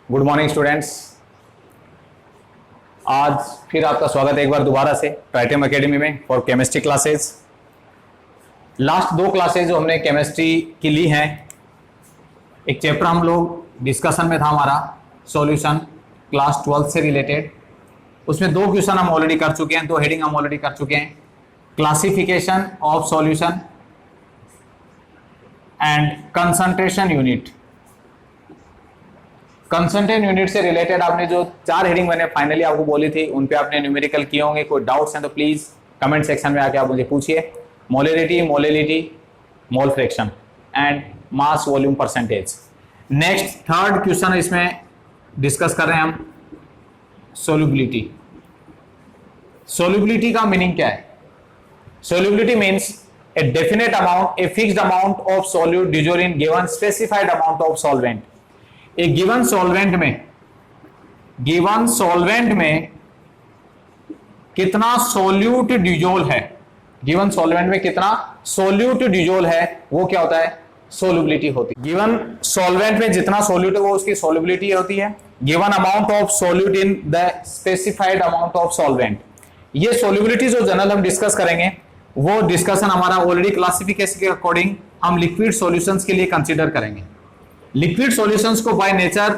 Good morning students. आज फिर आपका स्वागत है एक बार दोबारा से ट्राइटेम एकेडमी में फॉर केमिस्ट्री क्लासेस। लास्ट दो क्लासेस जो हमने केमिस्ट्री की ली हैं, एक चैप्टर हम लोग डिस्कशन में था हमारा सॉल्यूशन क्लास 12 से रिलेटेड। उसमें दो क्वेश्चन हम ऑलरेडी कर चुके हैं, दो हेडिंग हम ऑलरेडी कर चुके हैं, classification of solution and concentration unit. Concentration unit से रिलेटेड आपने जो चार हेडिंग मैंने फाइनली आपको बोली थी उन पे आपने न्यूमेरिकल किए होंगे। कोई डाउट्स हैं तो प्लीज कमेंट सेक्शन में आके आप मुझे पूछिए। Molarity, molality, mole fraction and mass volume percentage. Next third question इसमें डिस्कस कर रहे हैं हम सोल्यूबिलिटी। सोल्यूबिलिटी का मीनिंग क्या है? Solubility means a definite amount, a fixed amount of solute dissolve in given specified amount of solvent. एक given solvent में कितना सोल्यूट डिजोल्व है, गिवन सॉल्वेंट में कितना सोल्यूट डिजोल्व है, वो क्या होता है? सोल्यूबिलिटी होती है। गिवन सॉल्वेंट में जितना सोल्यूट है वो उसकी सोल्यूबिलिटी होती है। Given amount of solute in the specified amount of solvent. ये सोल्यूबिलिटी जो जनरल हम डिस्कस करेंगे वो डिस्कशन हमारा ऑलरेडी क्लासिफिकेशन के अकॉर्डिंग हम लिक्विड सॉल्यूशंस के लिए कंसीडर करेंगे। लिक्विड सॉल्यूशंस को बाय नेचर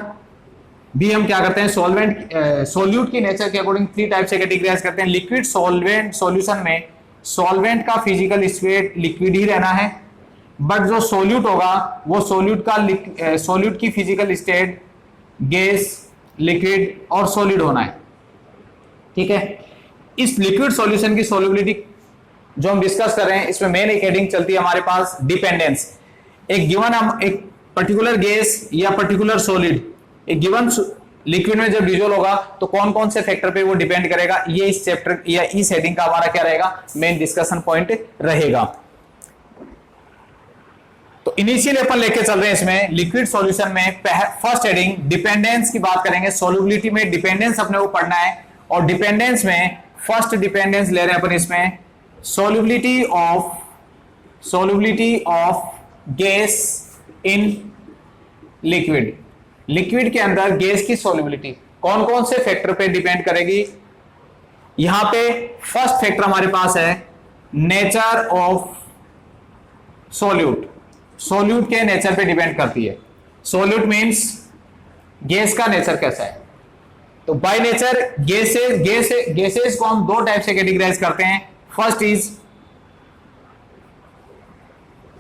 भी हम क्या करते हैं, सोल्यूट की नेचर के अकॉर्डिंग थ्री टाइप से कैटेगराइज करते हैं। लिक्विड सॉल्वेंट सॉल्यूशन में सॉल्वेंट का फिजिकल स्टेट लिक्विड ही रहना है, बट जो सोल्यूट होगा वो सोल्यूट की फिजिकल स्टेट गैस, लिक्विड और सॉलिड होना है। ठीक है, इस लिक्विड सॉल्यूशन की सोल्यूबिलिटी जो हम डिस्कस कर रहे हैं इसमें मेन एक हेडिंग चलती है हमारे पास डिपेंडेंस। एक गिवन हम एक पर्टिकुलर गैस या पर्टिकुलर सॉलिड एक गिवन लिक्विड में जब डिजोल्व होगा तो कौन कौन से फैक्टर पे वो डिपेंड करेगा, ये इस चैप्टर या इस हेडिंग का हमारा क्या रहेगा, मेन डिस्कशन पॉइंट रहेगा। तो इनिशियली अपन लेके चल रहे हैं इसमें लिक्विड सॉल्यूशन में फर्स्ट हेडिंग डिपेंडेंस की बात करेंगे। सोल्यूबिलिटी में डिपेंडेंस अपने को पढ़ना है और डिपेंडेंस में फर्स्ट डिपेंडेंस ले रहे हैं अपन इसमें solubility of gas in liquid. Liquid के अंदर गैस की सोल्यूबिलिटी कौन कौन से फैक्टर पे डिपेंड करेगी। यहां पे फर्स्ट फैक्टर हमारे पास है नेचर ऑफ सोल्यूट। सोल्यूट के नेचर पे डिपेंड करती है। सोल्यूट मींस गैस का नेचर कैसा है। तो बाय नेचर गैसेस को हम दो टाइप से कैटेगराइज करते हैं। फर्स्ट इज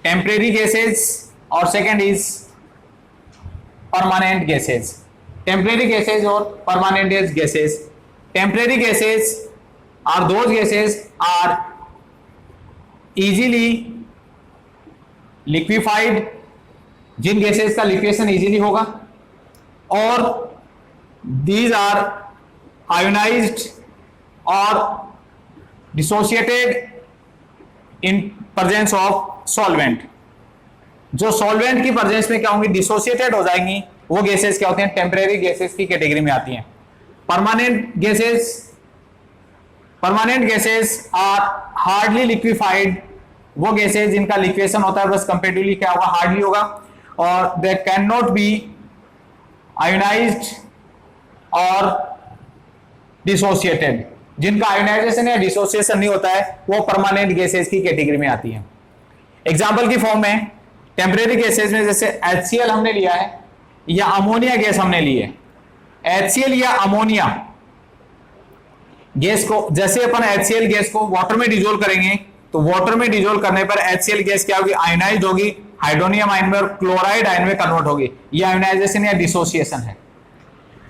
टेम्परेरी गैसेस और second is permanent gases. Temporary gases और permanent gases. Temporary gases are those gases are easily liquefied, जिन गैसेस का लिक्विडेशन इजीली होगा, और दीज आर आयोनाइज्ड और dissociated in presence of solvent. जो solvent की presence में क्या होंगी, डिसोसिएटेड हो जाएंगी, वो गैसेस क्या होती हैं, टेम्परेरी गैसेस की कैटेगरी में आती हैं। Permanent gases are hardly liquefied, वो गैसेस जिनका लिक्विडेशन होता है बस कंपेरेटिवली क्या होगा, हार्डली होगा, और they can not be ionized और डिसोसिएटेड। जिनका आयोनाइजेशन या डिसोसिएशन नहीं होता है वो परमानेंट गैसेस की कैटेगरी में आती हैं। एग्जांपल की फॉर्म में टेम्परेरी गैसेस में जैसे HCl हमने लिया है या अमोनिया गैस हमने ली है। HCl या अमोनिया गैस को, जैसे अपन HCl गैस को वाटर में डिजोल्व करेंगे तो वाटर में डिजोल्व करने पर HCl गैस क्या होगी, आयोनाइज्ड होगी, हाइड्रोनियम आयन में और क्लोराइड आयन में कन्वर्ट होगी। यह आयोनाइजेशन या डिसोसिएशन है।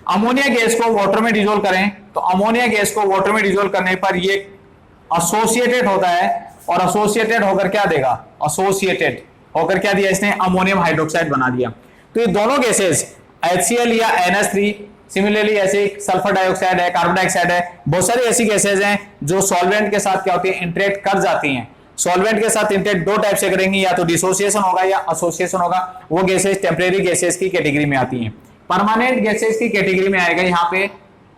अमोनिया गैस को वाटर में डिजोल्व करें तो अमोनिया गैस को वाटर में डिजोल्व करने पर ये एसोसिएटेड होता है और एसोसिएटेड होकर क्या देगा, एसोसिएटेड होकर क्या दिया इसने, अमोनियम हाइड्रोक्साइड बना दिया। तो ये दोनों गैसेस HCl या NH3, सिमिलरली ऐसे सल्फर डाइऑक्साइड है, कार्बन डाइऑक्साइड है, बहुत सारी ऐसी गैसेस हैं जो सॉल्वेंट के साथ क्या होती है, इंटरेक्ट कर जाती हैं। सॉल्वेंट के साथ इंटरेक्ट दो टाइप से करेंगी, या तो डिसोसिएशन होगा या एसोसिएशन होगा। वो गैसेस टेम्परेरी गैसेस की कैटेगरी में आती हैं। परमानेंट गैसेस की कैटेगरी में आएगा यहाँ पे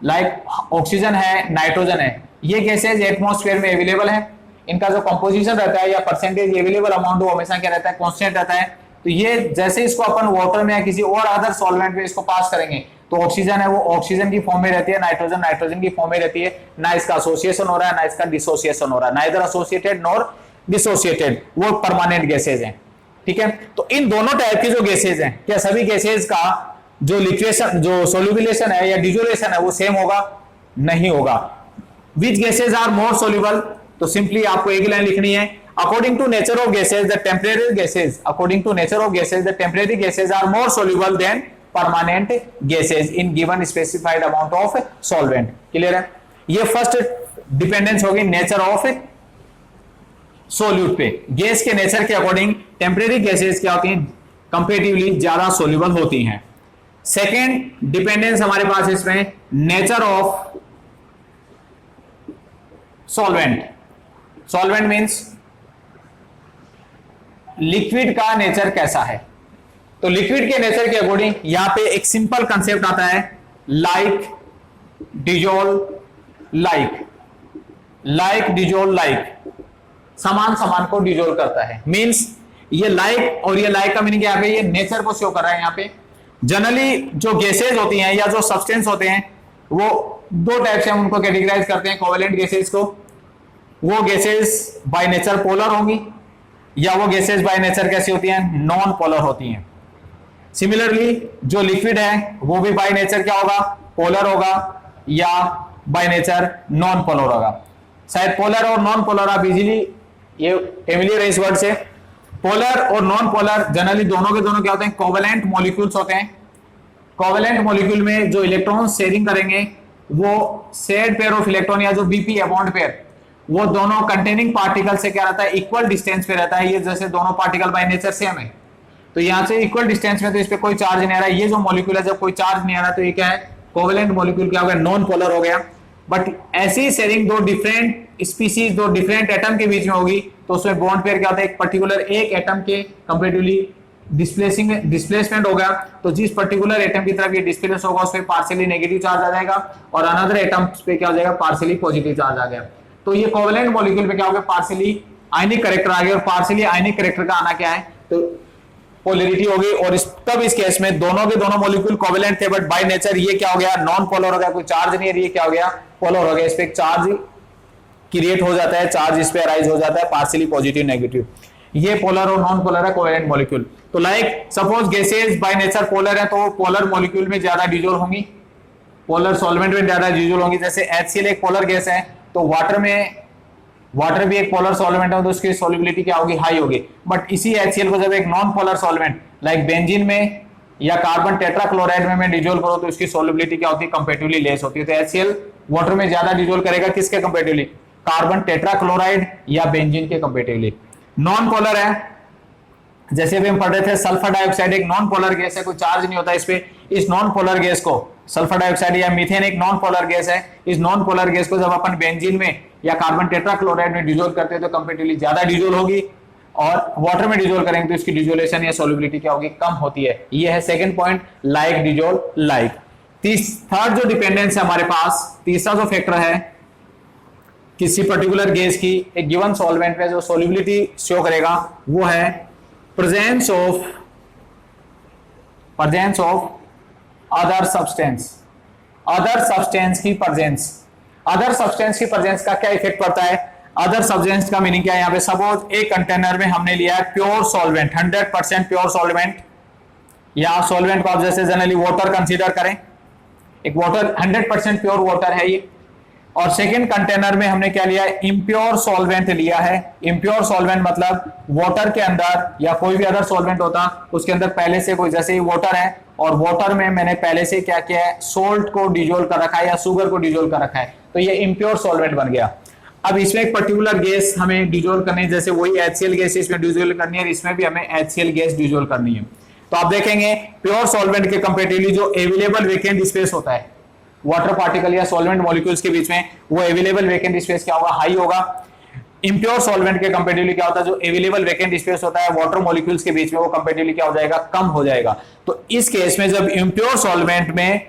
लाइक ऑक्सीजन है, नाइट्रोजन है, ये गैसेज एटमॉस्फेयर में अवेलेबल है। इनका जो कंपोजिशन रहता है या परसेंटेज अवेलेबल अमाउंट वो हमेशा क्या रहता है, कांस्टेंट रहता है। तो ये जैसे इसको अपन वाटर में या किसी और अदर सॉल्वेंट में इसको पास करेंगे तो ऑक्सीजन है वो ऑक्सीजन की फॉर्म में रहती है, नाइट्रोजन नाइट्रोजन की फॉर्म में रहती है, ना इसका एसोसिएशन हो रहा है ना इसका डिसोसिएशन हो रहा है, नाइदर एसोसिएटेड नॉर डिसोसिएटेड, वो परमानेंट गैसेज हैं। ठीक है, तो इन दोनों टाइप की जो गैसेज हैं, क्या सभी गैसेज का जो लिक्वेशन जो सोल्यूबिलेशन है या डिजोलेशन है वो सेम होगा? नहीं होगा। Which gases are more soluble? तो सिंपली आपको एक लाइन लिखनी है, according to nature of gases the temporary gases, according to nature of gases the temporary gases are more soluble than permanent gases in given specified amount of solvent. Clear है? ये first dependence होगी nature of solute पे, gas के nature के according temporary gases क्या होती हैं? Comparatively ज्यादा सोल्यूबल होती हैं। सेकेंड डिपेंडेंस हमारे पास इसमें nature of solvent, solvent means liquid का नेचर कैसा है। तो लिक्विड के नेचर के अकॉर्डिंग यहां पे एक सिंपल कंसेप्ट आता है, like dissolve like, like dissolve like, समान समान को डिजोल्व करता है। मींस ये लाइक और ये लाइक का मीनिंग यहाँ पे ये नेचर को शो कर रहा है। यहाँ पे जनरली जो गैसेज होती हैं या जो सब्सटेंस होते हैं वो दो टाइप से हम उनको कैटेगराइज करते हैं कोवेलेंट गैसेज को। वो गैसेज बाय नेचर पोलर होंगी या वो गैसेज बाय नेचर कैसी होती हैं? नॉन पोलर होती हैं। सिमिलरली जो लिक्विड है वो भी बाय नेचर क्या होगा? पोलर होगा या बाय नेचर नॉन पोलर होगा। शायद पोलर और नॉन पोलर आप इजीली ये फेमिलियर है इस वर्ड से। पोलर और नॉन पोलर जनरली दोनों के दोनों क्या होते हैं? कोवेलेंट मॉलिक्यूल्स होते हैं। कोवेलेंट मॉलिक्यूल में जो इलेक्ट्रॉन शेयरिंग करेंगे वो शेयर्ड पेयर ऑफ इलेक्ट्रॉन या जो बीपी बॉन्ड पेयर वो दोनों कंटेनिंग पार्टिकल से क्या रहता है? इक्वल डिस्टेंस पे रहता है। ये जैसे दोनों पार्टिकल बाय नेचर सेम है तो यहां से इक्वल डिस्टेंस में, तो इस पे कोई चार्ज नहीं आ रहा है। ये जो मॉलिक्यूल है जब कोई चार्ज नहीं आ रहा तो ये क्या है? कोवेलेंट मॉलिक्यूल क्या हो गया? नॉन पोलर हो गया। बट ऐसी शेयरिंग दो डिफरेंट स्पीसीज दो डिफरेंट एटम के बीच में होगी तो उसमें बॉन्ड पेयर क्या होता है? एक पर्टिकुलर एक एटम के कंपैरेटिवली डिस्प्लेसमेंट होगा, तो जिस पर्टिकुलर एटम की तरफ ये डिस्प्लेस होगा उस पे पार्शियली नेगेटिव चार्ज आ जाएगा और अनदर एटम पे क्या हो जाएगा? पार्शियली पॉजिटिव चार्ज आ गया। तो ये कोवेलेंट मॉलिक्यूल पे क्या हो गया? पार्शियली आयनिक कैरेक्टर आ गया और पार्शियली आयनिक कैरेक्टर का आना क्या है? तो पोलैरिटी होगी। और तब इस केस में दोनों के दोनों मॉलिक्यूल कोवेलेंट थे बट बाय नेचर ये क्या हो गया? नॉन पोलर हो गया, कोई चार्ज नहीं है, ये क्या हो गया? पोलर हो गया। इस पे एक चार्ज क्रिएट हो जाता है, चार्ज इस पे अराइज हो जाता है, पार्शियली पॉजिटिव नेगेटिव। ये पोलर और नॉन पोलर है कोवेलेंट मॉलिक्यूल। तो like suppose gases by nature polar है तो पोलर मॉलिक्यूल में ज्यादा डिजोल्व होंगी, पोलर सॉल्वेंट में ज्यादा डिजोल्व होंगी। जैसे HCl एक पोलर गैस है तो वाटर भी एक पोलर सॉल्वेंट है तो उसकी सॉल्युबिलिटी क्या होगी? हाई होगी। बट इसी HCl को जब एक non polar solvent like benzene में या कार्बन टेट्राक्लोराइड में मैं डिजोल्व करूं तो उसकी सॉल्युबिलिटी क्या होती है? कंपैरेटिवली लेस होती है। तो HCl वाटर में ज्यादा डिजोल्व करेगा, किसके कंपैरेटिवली? कार्बन टेट्राक्लोराइड या बेंजीन के कंपैरेटिवली। नॉन पोलर है जैसे भी हम पढ़ रहे थे, सल्फर डाइऑक्साइड एक नॉन पोलर गैस है, कोई चार्ज नहीं होता इस पे। इस नॉन पोलर गैस को सल्फर डाइऑक्साइड या मीथेन एक नॉन पोलर गैस है, इस नॉन पोलर गैस को जब अपन बेंजीन में या कार्बन टेट्राक्लोराइड में डिजोल्व करते हैं तो कंपैरेटिवली ज्यादा डिजोल्व होगी और वाटर में डिजोल्व करेंगे तो इसकी डिजोलेशन या सॉल्युबिलिटी क्या होगी? कम होती है। ये है second point, like dissolve like. Third जो डिपेंडेंस है हमारे पास, तीसरा जो फैक्टर है किसी पर्टिकुलर गैस की एक गिवन सॉल्वेंट में जो सॉल्युबिलिटी शो करेगा वो है presence of other substance, other substance की प्रेजेंस। अदर सब्सटेंस की प्रेजेंस का क्या इफेक्ट पड़ता है? अदर सब्सटेंस का मीनिंग क्या है? यहाँ पे सपोज एक कंटेनर में हमने लिया है प्योर सॉल्वेंट, 100% प्योर सॉल्वेंट, या सॉल्वेंट को आप जैसे जनरली वाटर कंसीडर करें, एक वाटर 100% प्योर वाटर है ये। और सेकंड कंटेनर में हमने क्या लिया है? इम्प्योर सॉल्वेंट लिया है। इम्प्योर सॉल्वेंट मतलब वाटर के अंदर या कोई भी अदर सॉल्वेंट होता उसके अंदर पहले से कोई, जैसे ही वाटर है और वाटर में मैंने पहले से क्या किया है? सोल्ट को डिजोल्व कर रखा है या शुगर को डिजोल्व कर रखा है, तो ये इम्प्योर सॉल्वेंट बन गया। अब इसमें एक पर्टिकुलर गैस हमें डिजोल्व करनी है, जैसे वही HCl गैस इसमें डिजोल्व करनी है, इसमें भी हमें HCl गैस डिजोल्व करनी है। तो आप देखेंगे प्योर सॉल्वेंट के कंपैरेटिवली जो अवेलेबल वेकेंट स्पेस होता है वाटर पार्टिकल या सॉल्वेंट मॉलिक्यूल्स के बीच में, वो अवेलेबल वेकेंट स्पेस क्या होगा? हाई होगा। इम्प्योर सॉल्वेंट के कंपैरेटिवली क्या होता है? जो अवेलेबल वेकेंट स्पेस होता है वाटर मॉलिक्यूल्स के बीच में, वो कंपैरेटिवली क्या हो जाएगा? कम हो जाएगा। तो इस केस में जब इम्प्योर सॉल्वेंट में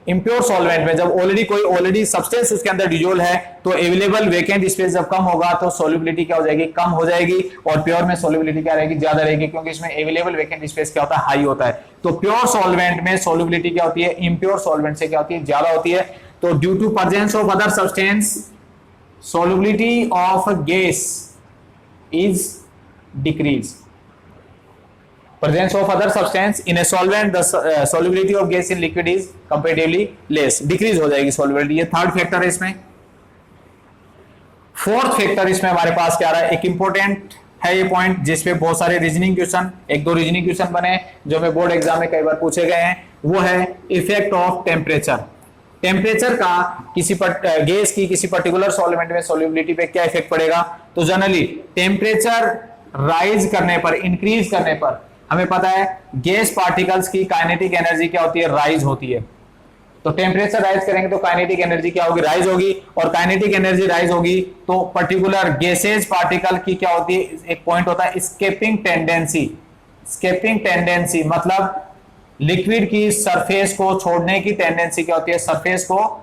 इम्प्योर सॉल्वेंट में जब ऑलरेडी सब्सटेंस उसके अंदर डिजोल्व है तो अवेलेबल वेकेंट स्पेस जब कम होगा तो सॉल्युबिलिटी क्या हो जाएगी, कम हो जाएगी, और प्योर में सॉल्युबिलिटी क्या रहेगी, ज्यादा रहेगी, क्योंकि इसमें अवेलेबल वेकेंट स्पेस क्या होता है, हाई होता है। तो प्योर सॉल्वेंट में सॉल्युबिलिटी क्या होती है, इम्प्योर सॉल्वेंट से क्या होती है, ज्यादा होती है। तो due to presence of other substance solubility of gas is decrease. Presence of other substance in a solvent, the solubility of gas in liquid is comparatively less, decrease हो जाएगी solubility। ये थर्ड फैक्टर है इसमें। Fourth factor इसमें हमारे पास क्या आ रहा है, एक इंपॉर्टेंट है ये पॉइंट जिसपे बहुत सारे रीजनिंग क्वेश्चन, एक दो रीजनिंग क्वेश्चन बने जो हमें बोर्ड एग्जाम में कई बार पूछे गए हैं, वो है इफेक्ट ऑफ टेम्परेचर। टेम्परेचर का गैस की किसी पर्टिकुलर सॉल्वेंट में सॉल्युबिलिटी पे क्या इफेक्ट पड़ेगा। तो जनरली टेम्परेचर राइज करने पर, इंक्रीज करने पर हमें पता है गैस पार्टिकल्स की काइनेटिक एनर्जी क्या होती है, राइज होती है। तो टेम्परेचर राइज करेंगे तो काइनेटिक एनर्जी क्या होगी, राइज होगी, और काइनेटिक एनर्जी राइज होगी तो पर्टिकुलर गैसेज पार्टिकल की क्या होती है, एक पॉइंट होता है एस्केपिंग टेंडेंसी। एस्केपिंग टेंडेंसी मतलब लिक्विड की सरफेस को छोड़ने की टेंडेंसी क्या होती है, सरफेस को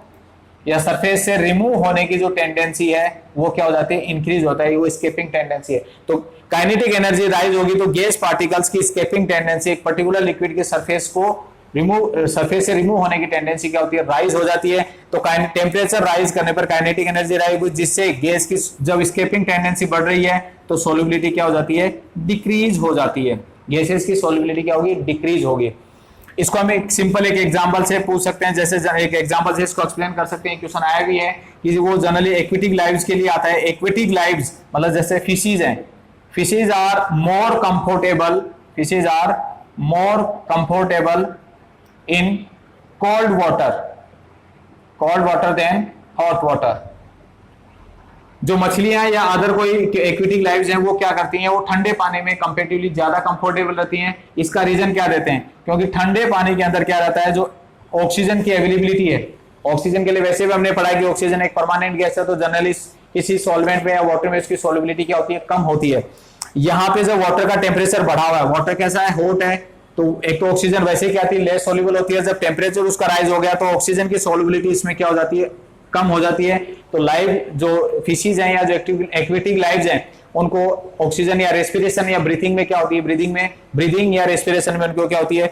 या सरफेस से रिमूव होने की जो टेंडेंसी है वो क्या हो जाती है, इंक्रीज होता है, वो एस्केपिंग टेंडेंसी है। तो काइनेटिक एनर्जी राइज होगी तो गैस पार्टिकल्स की एस्केपिंग टेंडेंसी, एक पर्टिकुलर लिक्विड के सरफेस से रिमूव होने की टेंडेंसी क्या होती है, राइज हो जाती है। तो टेम्परेचर राइज करने पर काइनेटिक एनर्जी राइज होगी, जिससे गैस की जब एस्केपिंग टेंडेंसी बढ़ रही है तो सॉल्युबिलिटी क्या हो जाती है, डिक्रीज हो जाती है। गैसेस की सॉल्युबिलिटी क्या होगी, डिक्रीज होगी। इसको हम एक सिंपल एक एग्जांपल से पूछ सकते हैं, जैसे एक एग्जांपल से इसको एक्सप्लेन कर सकते हैं। क्वेश्चन आया भी है कि वो जनरली एक्वेटिक लाइव्स के लिए आता है। एक्वेटिक लाइव्स मतलब जैसे फिशेज हैं, fishes are more comfortable in cold water than hot water. जो मछलियां या अदर कोई एक्वेटिक लाइव्स हैं वो क्या करती हैं, वो ठंडे पानी में कंपैरेटिवली ज्यादा कंफर्टेबल रहती हैं। इसका रीजन क्या देते हैं, क्योंकि ठंडे पानी के अंदर क्या रहता है, जो ऑक्सीजन की अवेलेबिलिटी है। ऑक्सीजन के लिए वैसे भी हमने पढ़ा है कि ऑक्सीजन एक परमानेंट गैस है, तो जनरली किसी सॉल्वेंट में या वाटर में उसकी सॉल्युबिलिटी क्या होती है, कम होती है। यहाँ पे जब वाटर का टेम्परेचर बढ़ा हुआ है, वाटर कैसा है, हॉट है, तो एक तो ऑक्सीजन वैसे क्या आती है, लेस सॉल्युबल होती है। जब टेम्परेचर उसका राइज हो गया तो ऑक्सीजन की सॉल्युबिलिटी इसमें क्या हो जाती है, कम हो जाती है। तो लाइव जो फिशेज हैं या जो एक्वेटिक लाइव्स हैं उनको ऑक्सीजन या रेस्पिरेशन या ब्रीथिंग में क्या होती है, ब्रीदिंग या रेस्पिरेशन में उनको क्या होती है,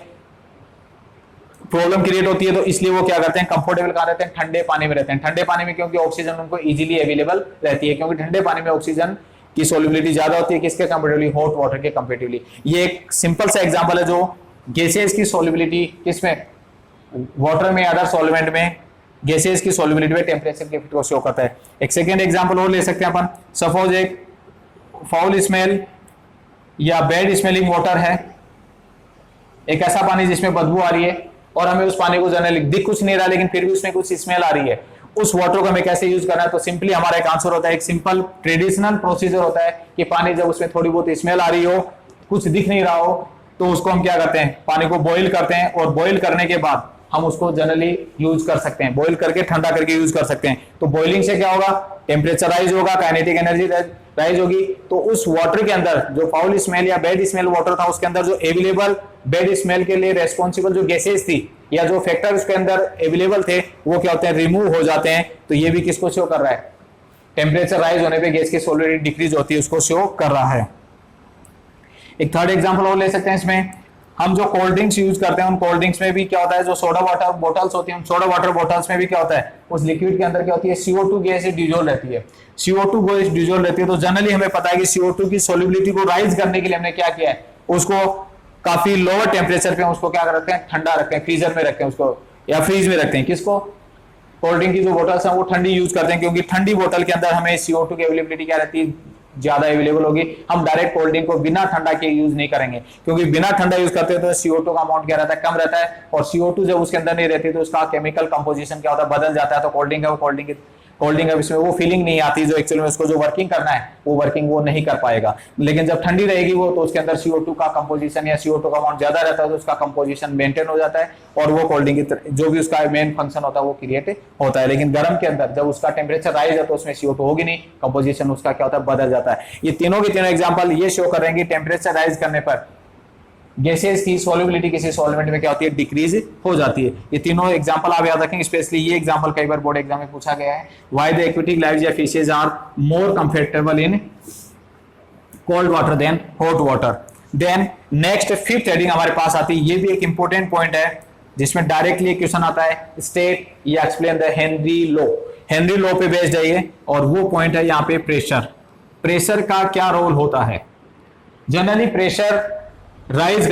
प्रॉब्लम क्रिएट होती है। तो इसलिए वो क्या करते हैं, कंफर्टेबल कहां रहते हैं, ठंडे पानी में रहते हैं। ठंडे पानी में क्योंकि ऑक्सीजन उनको इजीली अवेलेबल रहती है, क्योंकि ठंडे पानी में ऑक्सीजन की सॉल्युबिलिटी ज्यादा होती है किसके कंपैरेटिवली, हॉट वाटर के कंपैरेटिवली। ये एक सिंपल सा एग्जांपल है जो गैसेस की सॉल्युबिलिटी किसमें, वाटर में, अदर सॉल्वेंट में गैसेस की सॉल्युबिलिटी में टेम्परेचर के इफेक्ट को शो करता है। एक सेकेंड एग्जांपल और ले सकते हैं अपन। सपोज एक फाउल स्मेल या बैड स्मेलिंग वाटर है, एक ऐसा पानी जिसमें बदबू आ रही है और हमें उस पानी को जनरली दिख कुछ नहीं रहा लेकिन फिर भी उसमें कुछ स्मेल आ रही है। उस वाटर को हमें कैसे यूज करना है, तो सिंपली हमारा एक आंसर होता है, एक सिंपल ट्रेडिशनल प्रोसीजर होता है कि पानी जब उसमें थोड़ी बहुत स्मेल आ रही हो, कुछ दिख नहीं रहा हो, तो उसको हम क्या करते हैं, पानी को बॉईल करते हैं, और बॉईल करने के बाद हम उसको जनरली यूज कर सकते हैं, बॉईल करके ठंडा करके यूज कर सकते हैं। तो बॉइलिंग से क्या होगा, टेम्परेचर राइज होगा, काइनेटिक एनर्जी राइज होगी। तो उस वाटर के अंदर जो फाउल स्मेल या बैड स्मेल वाटर था उसके अंदर जो अवेलेबल बैड स्मेल के लिए रेस्पॉन्सिबल जो गैसेज थी या जो फैक्टर उसके अंदर अवेलेबल थे वो क्या होते हैं, रिमूव हो जाते हैं। तो ये भी किसको शो कर रहा है, टेम्परेचर राइज होने पे गैस की सॉल्युबिलिटी डिक्रीज होती है, उसको शो कर रहा है। एक थर्ड एग्जांपल और ले सकते हैं इसमें। हम जो कोल्ड ड्रिंक्स यूज करते हैं उन कोल्ड ड्रिंक्स में भी क्या होता है, जो सोडा वाटर बोटल्स होती हैं, उन सोडा वाटर बोटल्स में भी क्या होता है, उस लिक्विड के अंदर क्या होती है, CO2 गैस डिजोल्व रहती है। CO2 गैस डिजोल्व रहती है। तो जनरली हमें पता है कि CO2 की सॉल्युबिलिटी को राइज करने के लिए हमने क्या किया है, उसको काफी लोअर टेम्परेचर पे उसको क्या रखते हैं, ठंडा रखते हैं, फ्रीजर में रखते हैं उसको, या फ्रीज में रखते हैं। किसको, कोल्ड ड्रिंक की जो बोटल्स हैं वो ठंडी यूज करते हैं, क्योंकि ठंडी बोतल के अंदर हमें CO2 की अवेलेबिलिटी क्या रहती है, ज्यादा अवेलेबल होगी। हम डायरेक्ट कोल्ड ड्रिंक को बिना ठंडा के यूज नहीं करेंगे, क्योंकि बिना ठंडा यूज करते हैं तो CO2 का अमाउंट क्या रहता है, कम रहता है, और CO2 जब उसके अंदर नहीं रहती तो उसका केमिकल कंपोजिशन क्या होता है, बदल जाता है। तो कोल्ड ड्रिंक है वो कोल्ड ड्रिंक इसमें वो फीलिंग नहीं आती जो एक्चुअली में उसको जो वर्किंग करना है वो वर्किंग वो नहीं कर पाएगा। लेकिन जब ठंडी रहेगी वो, तो उसके अंदर CO2 का कंपोजिशन या CO2 का अमाउंट ज्यादा रहता है, तो उसका कंपोजिशन मेंटेन हो जाता है और वो कोल्ड ड्रिंक की जो भी उसका मेन फंक्शन होता है वो क्रिएट होता है। लेकिन गर्म के अंदर जब उसका टेम्परेचर राइज है तो उसमें CO2 होगी नहीं, कंपोजिशन उसका क्या होता है, बदल जाता है। ये तीनों के तीनों एग्जाम्पल ये शो कर रहे हैं कि टेम्परेचर राइज करने पर गैसेस की सोल्युबिलिटी किसी सॉल्वेंट में क्या होती है, डिक्रीज हो जाती है। ये तीनों एग्जांपल आप याद रखेंगे, स्पेशली ये एग्जांपल कई बार बोर्ड एग्जाम में पूछा गया है। व्हाई द एक्वेटिक लाइव्स या fishes are more comfortable in cold water than hot water. Then next fifth heading हमारे पास आती है, ये भी एक इंपॉर्टेंट पॉइंट है जिसमें डायरेक्टली क्वेश्चन आता है, स्टेट या explain the Henry law. Henry law पे बेस्ड है ये, और वो पॉइंट है यहाँ पे प्रेशर। प्रेशर का क्या रोल होता है? जनरली प्रेशर राइज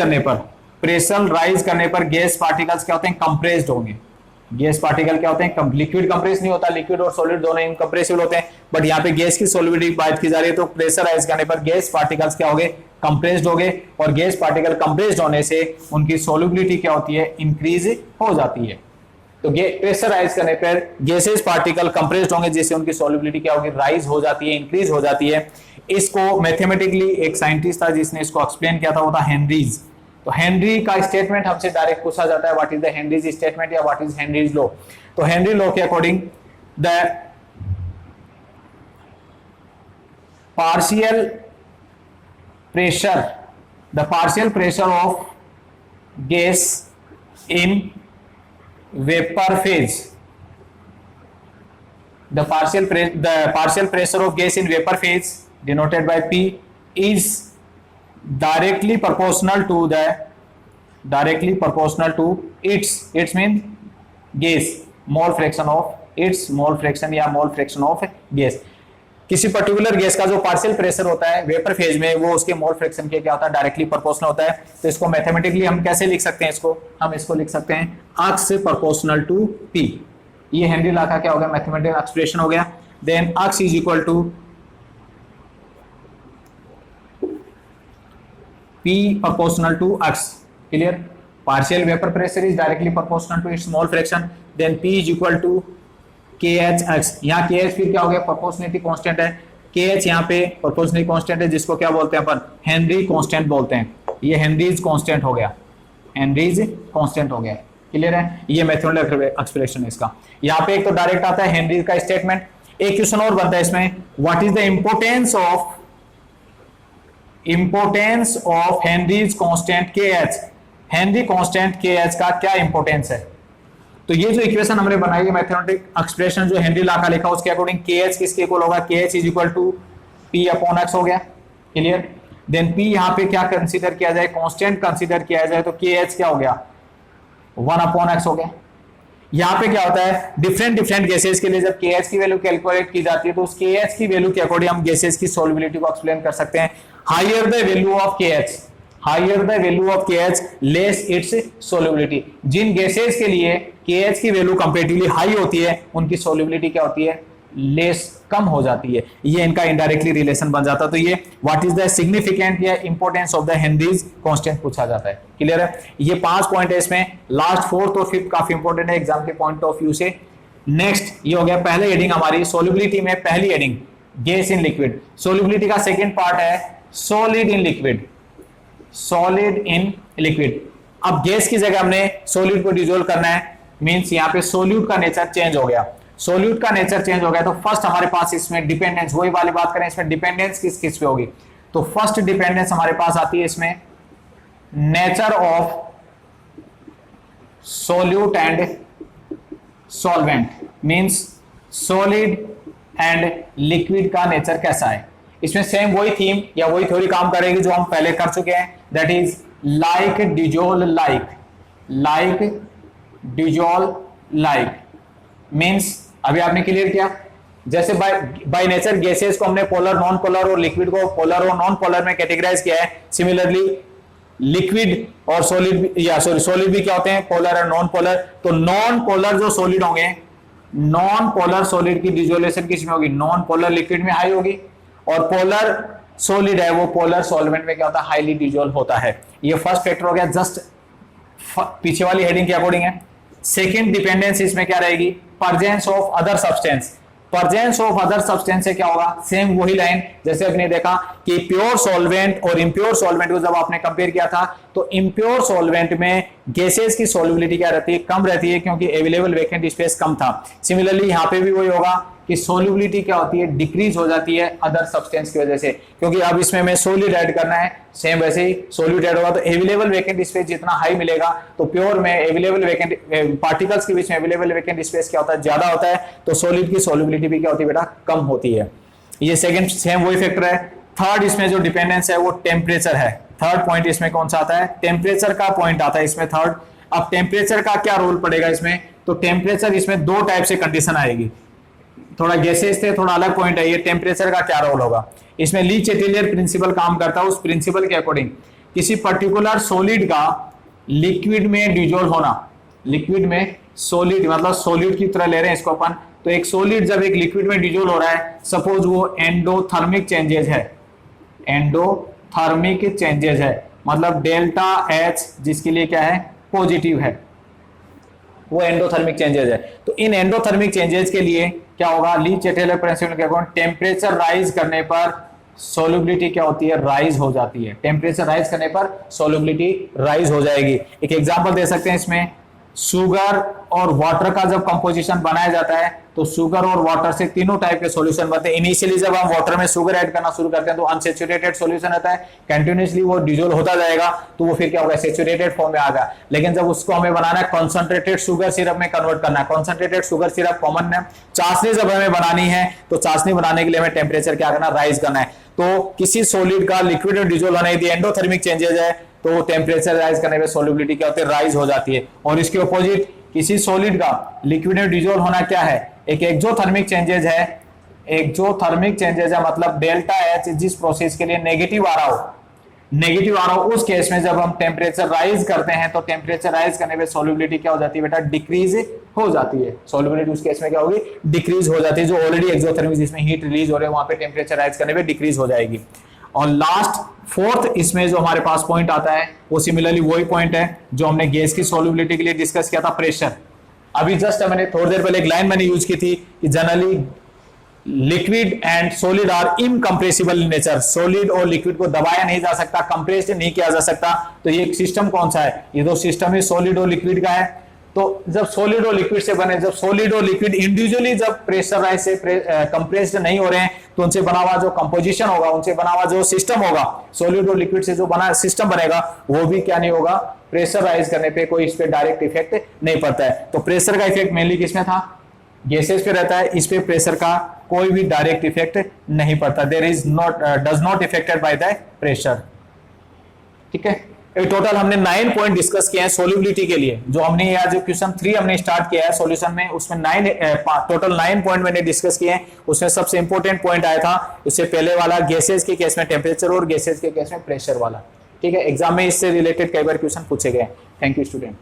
करने पर गैस पार्टिकल्स क्या होते हैं, कंप्रेस्ड होंगे। गैस पार्टिकल क्या होते हैं, लिक्विड कंप्रेस नहीं होता, लिक्विड और सॉलिड दोनों इनकंप्रेसिबल होते हैं, बट यहाँ पे गैस की सॉलिबिलिटी बात की जा रही है, तो प्रेशर राइज करने पर गैस पार्टिकल्स क्या होंगे, कंप्रेस्ड होंगे, और गैस पार्टिकल कंप्रेस्ड होने से उनकी सॉलिबिलिटी क्या होती है, इंक्रीज हो जाती है। तो प्रेशर राइज करने पर गैसेस पार्टिकल कंप्रेस्ड होंगे, जिससे उनकी सॉलिबिलिटी क्या होगी, राइज हो जाती है, इंक्रीज हो जाती है। इसको मैथमेटिकली एक साइंटिस्ट था जिसने इसको एक्सप्लेन किया था, वो था हेनरीज। तो हेनरी का स्टेटमेंट हमसे डायरेक्ट पूछा जाता है, what is the Henrys statement या व्हाट इज हेनरीज लॉ। तो हेनरी लॉ के according the partial pressure of gas in vapor phase, the partial pressure of gas in vapor phase denoted by P is directly proportional to its mean gas mole fraction of its mole fraction या mole fraction of gas। किसी particular gas का जो partial pressure होता है vapour phase में, वो उसके mole fraction के क्या होता है, डायरेक्टली प्रोपोर्शनल होता है। तो इसको मैथमेटिकली हम कैसे लिख सकते हैं, हम इसको लिख सकते हैं अक्स प्रोपोर्शनल टू पी। ये हेनरी लॉ का क्या हो गया, मैथमेटिकल एक्सप्रेशन हो गया। Then x is equal to P proportional to x, clear. Partial vapour pressure is directly proportional to its mole fraction. Then P is equal to KH, यहाँ KH फिर क्या हो गया, प्रोपोर्शनलिटी कांस्टेंट है। KH यहाँ पे प्रोपोर्शनलिटी कांस्टेंट है, जिसको क्या बोलते हैं अपन, हेनरी कांस्टेंट बोलते हैं। ये हेनरीज कांस्टेंट हो गया, क्लियर है। ये मैथमेटिकल एक्सप्रेशन है इसका। यहाँ पे एक तो डायरेक्ट आता है हेनरी का स्टेटमेंट। एक क्वेश्चन और बनता है इसमें, what is the importance of Henry's constant KH। Henry constant KH का क्या इंपोर्टेंस है? तो ये जो इक्वेशन हमने बनाई है, मैथमेटिक एक्सप्रेशन जो हेनरी लॉ का लिखा, उसके अकॉर्डिंग KH किसके इक्वल होगा, KH is equal to P upon X हो गया, क्लियर। देन P यहाँ पे क्या कंसीडर किया जाए, कांस्टेंट कंसीडर किया जाए, तो KH क्या हो गया, 1 अपॉन X हो गया। यहाँ पे क्या होता है, डिफरेंट गैसेस के लिए जब KH की वैल्यू कैलकुलेट की जाती है, तो उस KH की वैल्यू के अकॉर्डिंग हम गैसेस की सॉल्युबिलिटी को एक्सप्लेन कर सकते हैं। Higher the value of KH less its solubility. जिन गैसेस के लिए KH की वैल्यू कंपैरेटिवली हाई होती है, उनकी सॉल्युबिलिटी क्या होती है, लेस, कम हो जाती है। ये इनका इनडायरेक्टली रिलेशन बन जाता है। तो ये व्हाट इज द सिग्निफिकेंट या importance of the Henrys constant पूछा जाता है, क्लियर है। ये 5 पॉइंट है इसमें। लास्ट 4th और 5th काफी इंपॉर्टेंट है एग्जाम के पॉइंट ऑफ व्यू से। नेक्स्ट ये हो गया पहले हेडिंग हमारी सॉल्युबिलिटी में, पहली heading gas in liquid. Solubility का सेकंड पार्ट है सॉलिड इन लिक्विड। अब गैस की जगह हमने सॉलिड को डिसॉल्व करना है, मींस यहाँ पे सॉल्यूट का नेचर चेंज हो गया। तो फर्स्ट हमारे पास इसमें डिपेंडेंस, वही वाली बात करें, इसमें डिपेंडेंस किस पे होगी, तो फर्स्ट डिपेंडेंस हमारे पास आती है इसमें nature of solute and solvent, means solid and liquid का नेचर कैसा है। इसमें सेम वही थीम या वही थ्योरी काम करेगी जो हम पहले कर चुके हैं, that is like dissolve like means अभी आपने क्लियर किया, जैसे बाय नेचर गैसेस को हमने पोलर, नॉन पोलर और लिक्विड को पोलर और नॉन पोलर में कैटेगराइज किया है। सिमिलरली लिक्विड और सॉलिड या सॉलिड भी क्या होते हैं, पोलर और नॉन पोलर। तो नॉन पोलर जो सॉलिड होंगे, नॉन पोलर सॉलिड की डिजोल्यूशन किसमें होगी, नॉन पोलर लिक्विड में हाई होगी, और पोलर सॉलिड है वो पोलर सॉल्वेंट में क्या होता है, हाईली डिजोल्व होता है। ये फर्स्ट फैक्टर हो गया, जस्ट पीछे वाली हेडिंग के अकॉर्डिंग है। सेकंड डिपेंडेंस इसमें क्या रहेगी, presence of other substance. Presence of other substance से क्या होगा, सेम वही लाइन जैसे आपने देखा कि प्योर सॉल्वेंट और इंप्योर सॉल्वेंट को जब आपने कंपेयर किया था, तो इंप्योर सॉल्वेंट में गैसेस की सॉल्युबिलिटी क्या रहती है, कम रहती है, क्योंकि अवेलेबल वैकेंट स्पेस कम था। सिमिलरली यहाँ पे भी वही होगा कि सोल्यूबिलिटी क्या होती है, डिक्रीज हो जाती है अदर सब्सटेंस की वजह से, क्योंकि अब इसमें मैं सोलिड ऐड करना है, सेम वैसे ही सोल्यूट ऐड होगा तो अवेलेबल वेकेंट स्पेस जितना हाई मिलेगा तो प्योर में अवेलेबल वेकेंट पार्टिकल्स के बीच में अवेलेबल वेकेंट स्पेस क्या होता है, ज्यादा होता है, तो सॉलिड की सोल्यूबिलिटी भी क्या होती है बेटा, कम होती है। ये सेकंड सेम वही फैक्टर है। थर्ड इसमें जो डिपेंडेंस है वो टेम्परेचर है। थर्ड पॉइंट इसमें कौन सा आता है, टेम्परेचर का पॉइंट आता है इसमें थर्ड। अब टेम्परेचर का क्या रोल पड़ेगा इसमें, तो टेम्परेचर इसमें दो टाइप से कंडीशन आएगी, थोड़ा गैसेस थे, थोड़ा अलग पॉइंट है ये। टेम्परेचर का क्या रोल होगा इसमें, ली चेटेलियर प्रिंसिपल काम करता है, उस प्रिंसिपल के अकॉर्डिंग किसी पर्टिकुलर सॉलिड का लिक्विड में डिजोल्व होना, लिक्विड में सॉलिड मतलब सॉलिड की तरह ले रहे हैं इसको अपन, तो एक सॉलिड जब एक लिक्विड में डिजोल्व हो रहा है, सपोज वो एंडोथर्मिक चेंजेस है, एंडोथर्मिक चेंजेस है मतलब डेल्टा एच जिसके लिए क्या है, पॉजिटिव है, वो एंडोथर्मिक चेंजेस है। तो इन एंडोथर्मिक चेंजेस के लिए क्या होगा, ली चेटेलियर प्रिंसिपल के अकॉर्डिंग टेम्परेचर राइज करने पर सोल्यूबिलिटी क्या होती है, राइज हो जाती है। टेम्परेचर राइज करने पर सोल्यूबिलिटी राइज हो जाएगी। एक एग्जांपल दे सकते हैं इसमें, शुगर और वाटर का जब कंपोजिशन बनाया जाता है तो शुगर और वाटर से तीनों टाइप के सॉल्यूशन बनते हैं। इनिशियली जब हम वाटर में शुगर ऐड करना शुरू करते हैं तो अनसेचुरेटेड सॉल्यूशन रहता है, कंटिन्यूअसली वो डिजोल्व होता जाएगा तो वो फिर क्या होगा, सेचुरेटेड फॉर्म में आ गया। लेकिन जब उसको हमें बनाना है कॉन्सेंट्रेटेड शुगर सिरप में कन्वर्ट करना है, कॉन्सेंट्रेटेड शुगर सिरप कॉमन है, चाशनी जब हमें बनानी है तो चाशनी बनाने के लिए हमें टेम्परेचर क्या करना, राइज करना है। तो किसी सॉलिड का लिक्विड में डिजोल्व होना यदि एंडोथर्मिक चेंजेस है तो टेम्परेचर राइज करने पे सोल्यूबिलिटी क्या होती है, राइज हो जाती है। और इसके अपोजिट किसी सॉलिड का लिक्विड में डिजोल्व होना क्या है, एक एक्सोथर्मिक चेंजेस है। एक्सोथर्मिक चेंजेस है मतलब डेल्टा एच जिस प्रोसेस के लिए नेगेटिव आ रहा हो, नेगेटिव आ रहा हो, उस केस में जब हम टेम्परेचर राइज करते हैं तो टेम्परेचर राइज करने पे सोल्यूबिलिटी क्या हो जाती है बेटा, डिक्रीज हो जाती है। सोल्यूबिलिटी उस केस में क्या होगी, डिक्रीज हो जाती है। जो ऑलरेडी एक्सोथर्मिक जिसमें हीट रिलीज हो रही है वहां पे टेम्परेचर राइज करने पे डिक्रीज हो जाएगी। और लास्ट फोर्थ इसमें जो हमारे पास पॉइंट आता है वो सिमिलरली वही पॉइंट है जो हमने गैस की सोल्यूबिलिटी के लिए डिस्कस किया था, प्रेशर। अभी जस्ट मैंने थोड़ी देर पहले एक लाइन मैंने यूज की थी कि generally liquid and solid are incompressible in nature, solid और लिक्विड को दबाया नहीं जा सकता, कंप्रेस नहीं किया जा सकता। तो ये सिस्टम कौन सा है, ये दो सिस्टम ही सॉलिड और लिक्विड का है। तो जब सॉलिड और लिक्विड से बने, जब सॉलिड और लिक्विड इंडिविजुअली जब प्रेशराइज से कंप्रेस्ड नहीं हो रहे हैं तो उनसे बना हुआ जो कंपोजिशन होगा, उनसे बना हुआ जो सिस्टम होगा, सॉलिड और लिक्विड से जो बना सिस्टम बनेगा वो भी क्या नहीं होगा, प्रेशराइज करने पे कोई इस पे डायरेक्ट इफेक्ट नहीं पड़ता है। तो प्रेशर का इफेक्ट मेनली किसमें था, गैसेस पे रहता है, इस पे प्रेशर का कोई भी डायरेक्ट इफेक्ट नहीं पड़ता, there is not does not effected by the pressure. ठीक है, टोटल हमने 9 पॉइंट डिस्कस किए हैं सोल्यूबिलिटी के लिए। जो हमने यहाँ जो क्वेश्चन 3 हमने स्टार्ट किया है सॉल्यूशन में, उसमें टोटल 9 पॉइंट मैंने डिस्कस किए हैं। उसमें सबसे इंपॉर्टेंट पॉइंट आया था उससे पहले वाला, गैसेस के केस में टेम्परेचर और गैसेस के केस में प्रेशर वाला। ठीक है, एग्जाम में इससे रिलेटेड कई बार क्वेश्चन पूछे गए। Thank you student.